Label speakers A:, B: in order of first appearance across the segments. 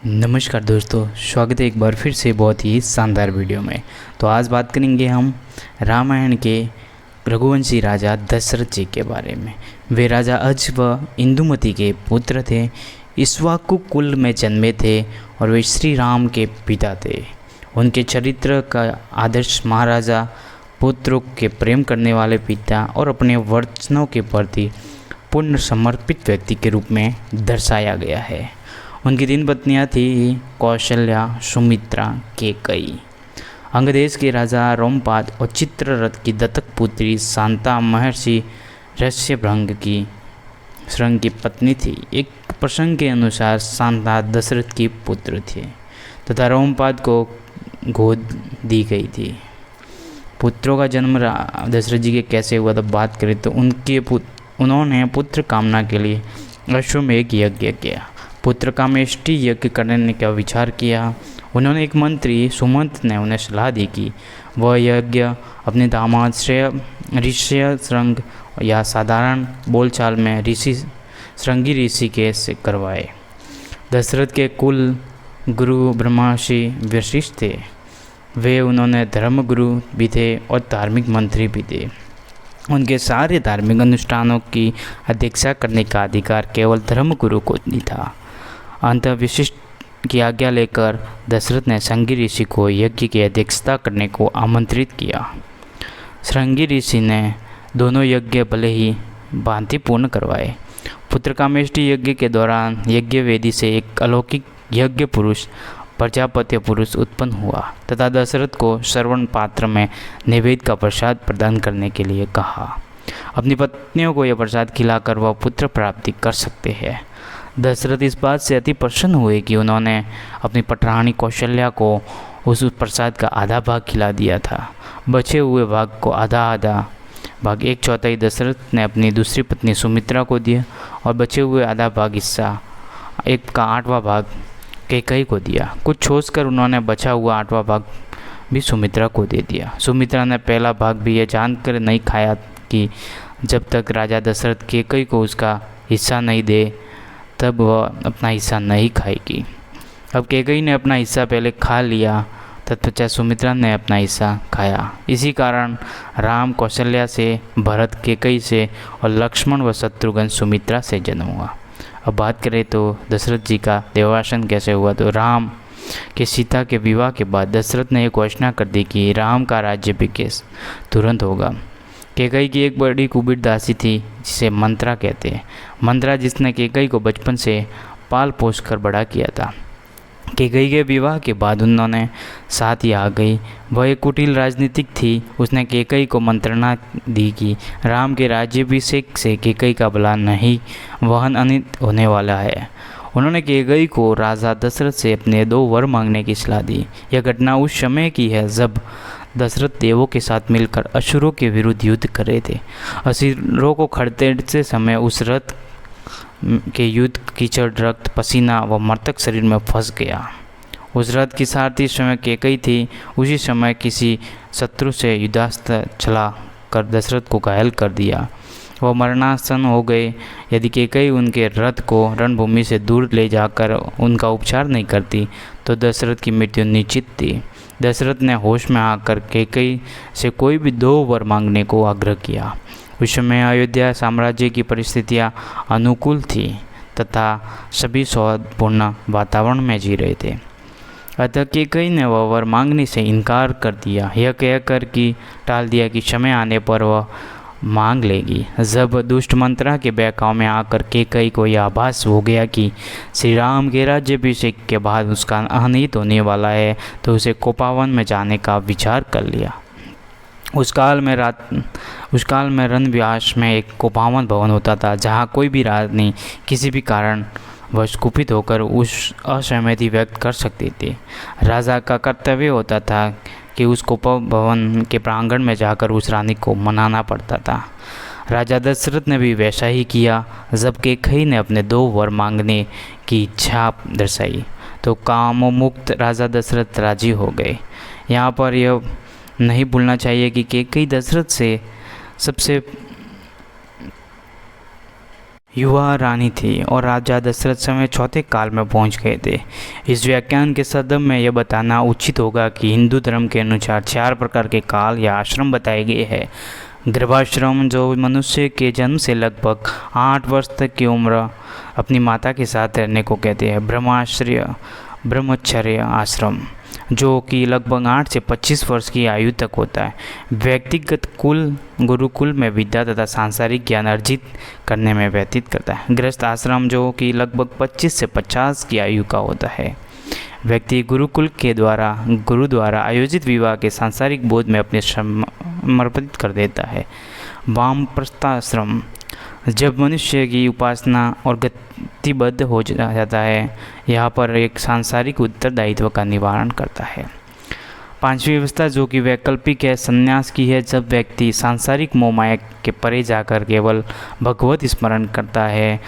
A: नमस्कार दोस्तों, स्वागत है एक बार फिर से बहुत ही शानदार वीडियो में। तो आज बात करेंगे हम रामायण के रघुवंशी राजा दशरथ जी के बारे में। वे राजा अज व इंदुमती के पुत्र थे। इक्ष्वाकु कुल में जन्मे थे और वे श्री राम के पिता थे। उनके चरित्र का आदर्श महाराजा, पुत्रों के प्रेम करने वाले पिता और अपने वचनों के प्रति पूर्ण समर्पित व्यक्ति के रूप में दर्शाया गया है। उनकी 3 पत्नियां थी, कौशल्या, सुमित्रा, केकई। अंगदेश के राजा रोमपाद और चित्ररथ की दत्तक पुत्री शांता महर्षि ऋष्यभृंग की पत्नी थी। एक प्रसंग के अनुसार शांता दशरथ की पुत्र थे तथा रोमपाद को गोद दी गई थी। पुत्रों का जन्म दशरथ जी के कैसे हुआ, तो बात करें तो उन्होंने पुत्र कामना के लिए अश्वमेध यज्ञ किया। पुत्र कामेष्टि यज्ञ करने का विचार किया। उन्होंने एक मंत्री सुमंत ने उन्हें सलाह दी कि वह यज्ञ अपने दामाद ऋष्यशृंग या साधारण बोलचाल में श्रृंगी ऋषि के से करवाए। दशरथ के कुल गुरु ब्रह्मर्षि वशिष्ठ थे। वे उन्होंने धर्मगुरु भी थे और धार्मिक मंत्री भी थे। उनके सारे धार्मिक अनुष्ठानों की अध्यक्षता करने का अधिकार केवल धर्मगुरु को ही था। अंत वशिष्ठ की आज्ञा लेकर दशरथ ने श्रृंगी ऋषि को यज्ञ की अध्यक्षता करने को आमंत्रित किया। श्रृंगी ऋषि ने दोनों यज्ञ भले ही भांति पूर्ण करवाए। पुत्र कामेष्टि यज्ञ के दौरान यज्ञ वेदी से एक अलौकिक यज्ञ पुरुष प्रजापत्य पुरुष उत्पन्न हुआ तथा दशरथ को श्रवण पात्र में नैवेद्य का प्रसाद प्रदान करने के लिए कहा। अपनी पत्नियों को यह प्रसाद खिलाकर वह पुत्र प्राप्ति कर सकते हैं। दशरथ इस बात से अति प्रसन्न हुए कि उन्होंने अपनी पटरानी कौशल्या को उस प्रसाद का आधा भाग खिला दिया था। बचे हुए भाग को आधा भाग 1/4 दशरथ ने अपनी दूसरी पत्नी सुमित्रा को दिया और बचे हुए आधा भाग हिस्सा 1 का 8वां भाग केकई को दिया। कुछ छोड़कर उन्होंने बचा हुआ 8वां भाग भी सुमित्रा को दे दिया। सुमित्रा ने पहला भाग भी यह जानकर नहीं खाया कि जब तक राजा दशरथ केकई को उसका हिस्सा नहीं दे तब वह अपना हिस्सा नहीं खाएगी। अब केकई ने अपना हिस्सा पहले खा लिया, तत्पश्चात सुमित्रा ने अपना हिस्सा खाया। इसी कारण राम कौशल्या से, भरत केकई से और लक्ष्मण व शत्रुघ्न सुमित्रा से जन्म हुआ। अब बात करें तो दशरथ जी का देवासन कैसे हुआ, तो राम के सीता के विवाह के बाद दशरथ ने एक घोषणा कर दी कि राम का राज्याभिषेक तुरंत होगा। केकई की एक बड़ी कुबीर दासी थी जिसे मंत्रा कहते हैं। मंत्रा जिसने केकई को बचपन से पाल पोस कर बड़ा किया था। केकई के विवाह के बाद उन्होंने साथ ही आ गई। वह एक कुटिल राजनीतिक थी। उसने केकई को मंत्रणा दी कि राम के राज्याभिषेक से केकई का भला नहीं वहन अनित होने वाला है। उन्होंने केकई को राजा दशरथ से अपने 2 वर मांगने की सलाह दी। यह घटना उस समय की है जब दशरथ देवों के साथ मिलकर असुरों के विरुद्ध युद्ध कर रहे थे। असुरों को खड़ते समय उस रथ के युद्ध कीचड़, रक्त, पसीना व मृतक शरीर में फंस गया। उस रथ की सारथी समय केकई थी। उसी समय किसी शत्रु से युद्धास्त्र चला कर दशरथ को घायल कर दिया। वह मरणासन हो गए। यदि केकई उनके रथ को रणभूमि से दूर ले जाकर उनका उपचार नहीं करती तो दशरथ की मृत्यु निश्चित थी। दशरथ ने होश में आकर केकई से कोई भी 2 वर मांगने को आग्रह किया। उस समय अयोध्या साम्राज्य की परिस्थितियां अनुकूल थी तथा सभी सौहार्दपूर्ण वातावरण में जी रहे थे। अतः केकई ने वह वर मांगने से इनकार कर दिया। यह कहकर कि टाल दिया कि समय आने पर वह मांग लेगी। जब दुष्ट मंत्रा के बहकाव में आकर केकई को यह आभास हो गया कि श्री राम के राज्याभिषेक के बाद उसका अनित होने वाला है तो उसे कोपावन में जाने का विचार कर लिया। उस काल में रणव्यास में एक कोपावन भवन होता था जहाँ कोई भी रानी किसी भी कारण वश कुपित होकर उस असहमति व्यक्त कर सकते थे। राजा का कर्तव्य होता था कि उस भवन के प्रांगण में जाकर उस रानी को मनाना पड़ता था। राजा दशरथ ने भी वैसा ही किया। जब केकई ने अपने 2 वर मांगने की इच्छा दर्शाई तो कामोमुक्त राजा दशरथ राजी हो गए। यहाँ पर यह नहीं भूलना चाहिए कि केकई दशरथ से सबसे युवा रानी थी और राजा दशरथ समय चौथे काल में पहुंच गए थे। इस व्याख्यान के संदर्भ में यह बताना उचित होगा कि हिंदू धर्म के अनुसार 4 प्रकार के काल या आश्रम बताए गए हैं। गर्भाश्रम, जो मनुष्य के जन्म से लगभग 8 वर्ष तक की उम्र अपनी माता के साथ रहने को कहते हैं। ब्रह्मचर्य आश्रम, जो कि लगभग 8 से 25 वर्ष की आयु तक होता है। व्यक्तिगत कुल, गुरुकुल में विद्या तथा सांसारिक ज्ञान अर्जित करने में व्यतीत करता है। गृहस्थ आश्रम, जो कि लगभग 25 से 50 की आयु का होता है। व्यक्ति गुरुकुल के गुरु द्वारा आयोजित विवाह के सांसारिक बोध में अपने समर्पित कर देता है। वामप्रस्थाश्रम, जब मनुष्य की उपासना और गतिबद्ध हो जाता है, यहाँ पर एक सांसारिक उत्तरदायित्व का निवारण करता है। 5वीं अवस्था, जो कि वैकल्पिक है, संन्यास की है, जब व्यक्ति सांसारिक मोह माया के परे जाकर केवल भगवत स्मरण करता है।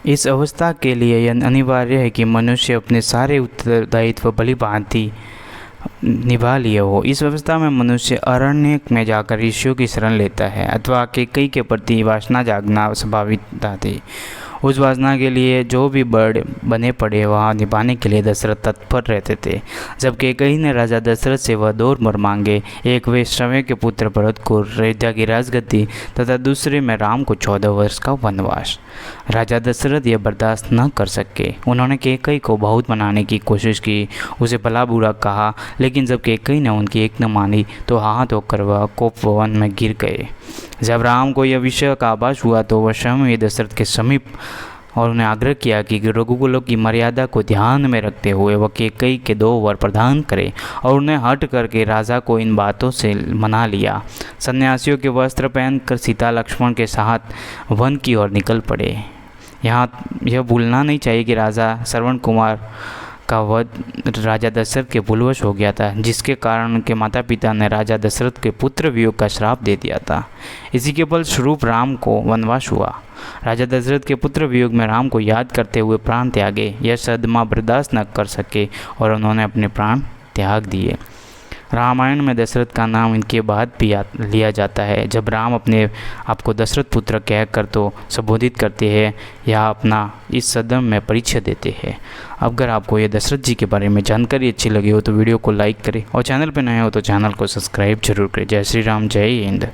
A: इस अवस्था के लिए यह अनिवार्य है कि मनुष्य अपने सारे उत्तरदायित्व भली भांति निभा लिए हो। इस अवस्था में मनुष्य अरण्य में जाकर ऋषियों की शरण लेता है अथवा कैकेयी के प्रति वासना जागना स्वाभाविक थी। उस वासना के लिए जो भी बने पड़े वहाँ निभाने के लिए दशरथ तत्पर रहते थे। जब कैकेयी ने राजा दशरथ से वह 2 वर मांगे, एक वे श्रवण के पुत्र भरत को अयोध्या की राजगद्दी तथा दूसरे में राम को 14 वर्ष का वनवास। राजा दशरथ यह बर्दाश्त न कर सके। उन्होंने कैकेयी को बहुत मनाने की कोशिश की, उसे भला बुरा कहा, लेकिन जब कैकेयी ने उनकी एक न मानी तो हाथ होकर वह कोप वन में गिर गए। जब राम को यह विषय का आभास हुआ तो वह स्वयं ही दशरथ के समीप और उन्हें आग्रह किया कि रघुकुलों की मर्यादा को ध्यान में रखते हुए वह कैकेयी के 2 वर प्रदान करे, और उन्हें हट करके राजा को इन बातों से मना लिया। सन्यासियों के वस्त्र पहनकर सीता लक्ष्मण के साथ वन की ओर निकल पड़े। यहाँ यह भूलना नहीं चाहिए कि राजा श्रवण कुमार का वध राजा दशरथ के भूलवश हो गया था, जिसके कारण उनके माता पिता ने राजा दशरथ के पुत्र वियोग का श्राप दे दिया था। इसी के फलस्वरूप राम को वनवास हुआ। राजा दशरथ के पुत्र वियोग में राम को याद करते हुए प्राण त्यागे। यह सदमा बर्दाश्त न कर सके और उन्होंने अपने प्राण त्याग दिए। रामायण में दशरथ का नाम इनके बाद भी लिया जाता है। जब राम अपने आप को दशरथ पुत्र कहकर तो संबोधित करते हैं या अपना इस सदम में परिचय देते हैं। अगर आपको ये दशरथ जी के बारे में जानकारी अच्छी लगी हो तो वीडियो को लाइक करें और चैनल पर नए हो तो चैनल को सब्सक्राइब जरूर करें। जय श्री राम, जय हिंद।